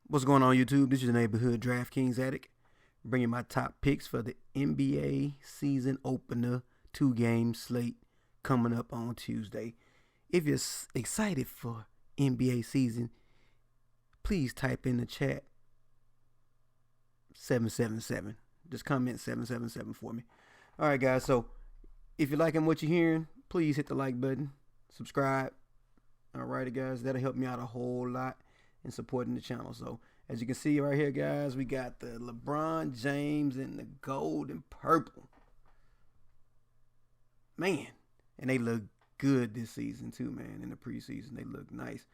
What's going on, YouTube? This is your neighborhood DraftKings addict, bringing my top picks for the NBA season opener 2-game slate coming up on Tuesday. If you're excited for NBA season, please type in the chat 777. Just comment 777 for me. All right, guys. So if you're liking what you're hearing, please hit the like button, subscribe. All righty, guys. That'll help me out a whole lot in supporting the channel. So as you can see right here, guys, we got the LeBron James in the gold and purple. Man, and they look good this season too, man. In the preseason, they look nice,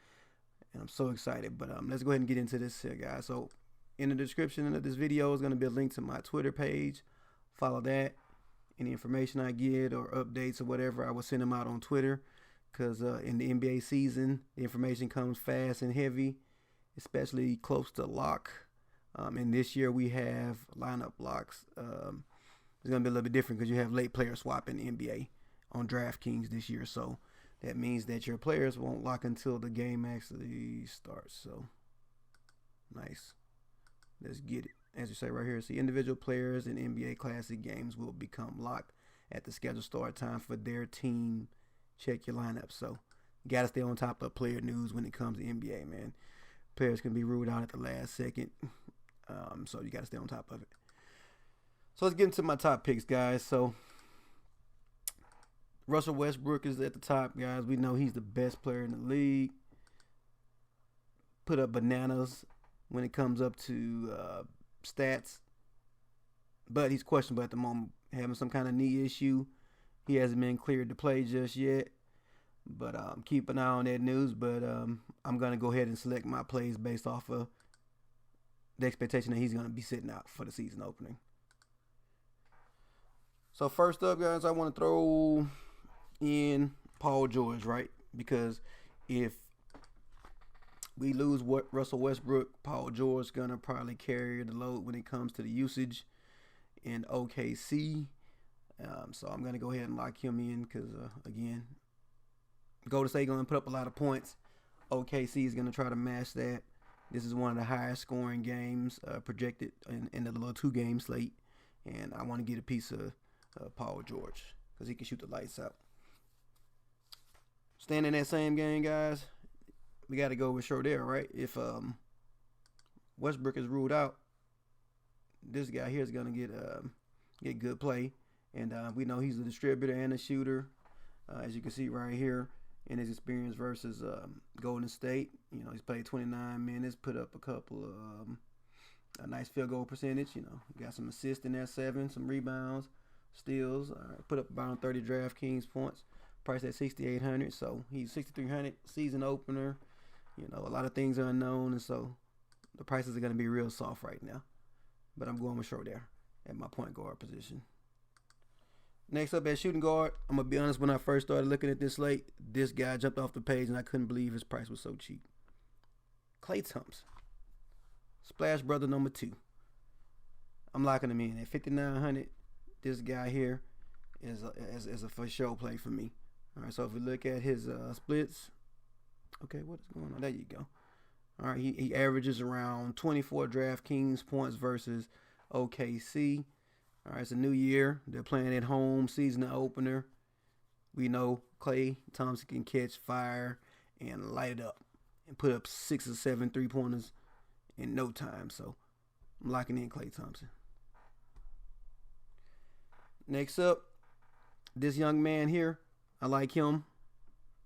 and I'm so excited. But let's go ahead and get into this here, guys. So in the description of this video is going to be a link to my Twitter page. Follow that. Any information I get or updates or whatever, I will send them out on Twitter, because in the NBA season, the information comes fast and heavy, especially close to lock. And this year we have lineup locks. It's going to be a little bit different because you have late player swap in the NBA on DraftKings this year. So that means that your players won't lock until the game actually starts. So nice. Let's get it. As you say right here, see, individual players in NBA Classic games will become locked at the scheduled start time for their team. Check your lineup. So you got to stay on top of player news when it comes to NBA, man. Players can be ruled out at the last second. So you got to stay on top of it. So let's get into my top picks, guys. So Russell Westbrook is at the top, guys. We know he's the best player in the league. Put up bananas when it comes up to stats. But he's questionable at the moment, having some kind of knee issue. He hasn't been cleared to play just yet. But keep an eye on that news. But I'm going to go ahead and select my plays based off of the expectation that he's going to be sitting out for the season opening. So first up, guys, I want to throw in Paul George, right? Because if we lose Russell Westbrook, Paul George is going to probably carry the load when it comes to the usage in OKC. So I'm going to go ahead and lock him in because, again, Golden State going to put up a lot of points. OKC is going to try to match that. This is one of the highest scoring games projected in the little 2-game slate. And I want to get a piece of Paul George because he can shoot the lights out. Staying in that same game, guys, we got to go with Schroeder, right? If Westbrook is ruled out, this guy here is going to get good play. And we know he's a distributor and a shooter. As you can see right here in his experience versus Golden State. You know, he's played 29 minutes, put up a couple of a nice field goal percentage. You know, got some assists in there, 7, some rebounds, steals. Put up about 30 DraftKings points. Priced at 6,800, so he's 6,300 season opener. You know, a lot of things are unknown, and so the prices are going to be real soft right now. But I'm going with Schroeder at my point guard position. Next up at shooting guard, I'm going to be honest, when I first started looking at this slate, this guy jumped off the page and I couldn't believe his price was so cheap. Klay Thompson. Splash Brother number 2. I'm locking him in at 5,900. This guy here is a for sure play for me. All right, so if we look at his splits, okay, what is going on? There you go. All right, he averages around 24 DraftKings points versus OKC. All right, it's a new year. They're playing at home, season opener. We know Klay Thompson can catch fire and light it up and put up 6 or 7 3-pointers in no time. So I'm locking in Klay Thompson. Next up, this young man here, I like him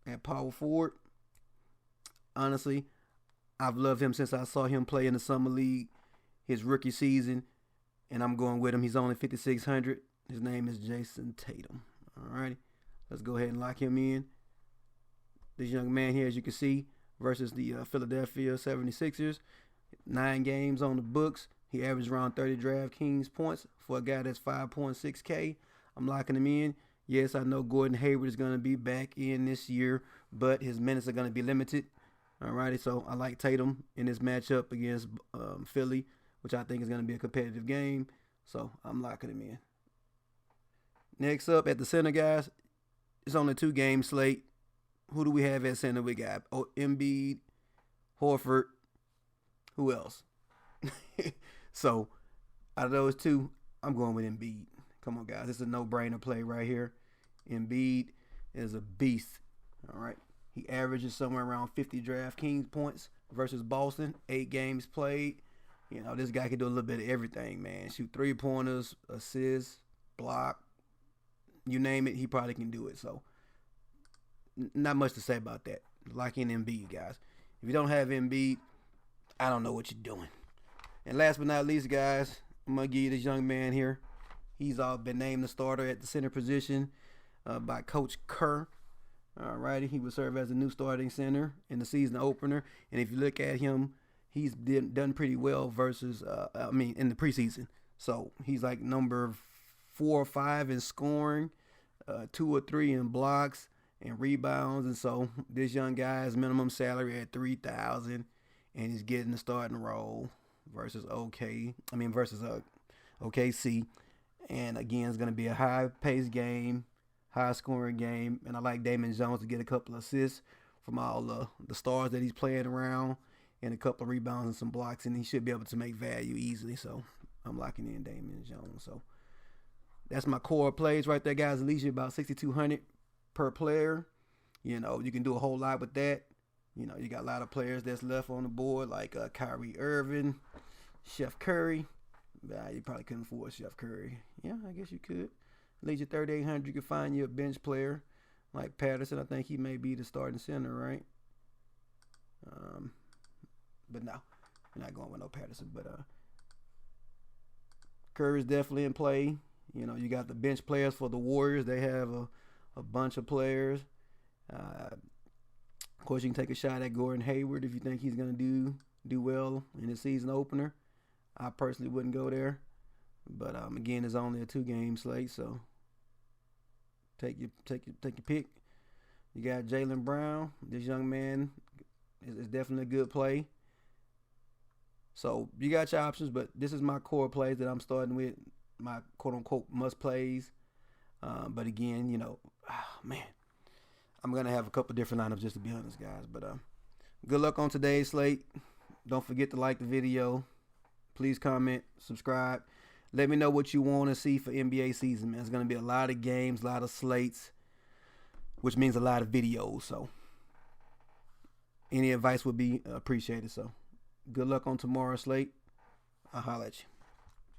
at power forward. Honestly, I've loved him since I saw him play in the Summer League, his rookie season, and I'm going with him. He's only 5,600. His name is Jayson Tatum. All righty, let's go ahead and lock him in. This young man here, as you can see, versus the Philadelphia 76ers, 9 games on the books. He averaged around 30 DraftKings points for a guy that's 5.6K. I'm locking him in. Yes, I know Gordon Hayward is going to be back in this year, but his minutes are going to be limited. All righty, so I like Tatum in this matchup against Philly, which I think is going to be a competitive game. So I'm locking him in. Next up at the center, guys, it's only a 2-game slate. Who do we have at center? We got Embiid, Horford, Who else? So out of those two, I'm going with Embiid. Come on, guys. It's a no-brainer play right here. Embiid is a beast. All right. He averages somewhere around 50 DraftKings points versus Boston. 8 games played. You know, this guy can do a little bit of everything, man. Shoot 3-pointers, assists, block. You name it, he probably can do it. So, not much to say about that. Lock in Embiid, guys. If you don't have Embiid, I don't know what you're doing. And last but not least, guys, I'm going to give you this young man here. He's been named the starter at the center position by Coach Kerr. Alrighty, he will serve as the new starting center in the season opener. And if you look at him, he's done pretty well versus, in the preseason. So he's like number 4 or 5 in scoring, 2 or 3 in blocks and rebounds. And so this young guy's minimum salary at $3,000, and he's getting the starting role versus OKC. And again, it's going to be a high-paced game, high-scoring game. And I like Damien Jones to get a couple of assists from all the stars that he's playing around, and a couple of rebounds and some blocks, and he should be able to make value easily. So I'm locking in Damien Jones. So that's my core plays right there, guys. At least you're about $6,200 per player. You know, you can do a whole lot with that. You know, you got a lot of players that's left on the board, like Kyrie Irving, Chef Curry. You probably couldn't afford Chef Curry. Yeah, I guess you could. At least you're $3,800. You can find you a bench player like Patterson. I think he may be the starting center, right? But no, you're not going with no Patterson. But Curry's definitely in play. You know, you got the bench players for the Warriors. They have a bunch of players. Of course, you can take a shot at Gordon Hayward if you think he's going to do well in the season opener. I personally wouldn't go there. But again, it's only a 2-game slate, so take your pick. You got Jaylen Brown. This young man is definitely a good play. So you got your options, but this is my core plays that I'm starting with, my quote-unquote must plays. But again, you know, I'm going to have a couple different lineups, just to be honest, guys. But good luck on today's slate. Don't forget to like the video. Please comment, subscribe. Let me know what you want to see for NBA season, man. It's going to be a lot of games, a lot of slates, which means a lot of videos. So any advice would be appreciated. So good luck on tomorrow's slate. I'll holler at you.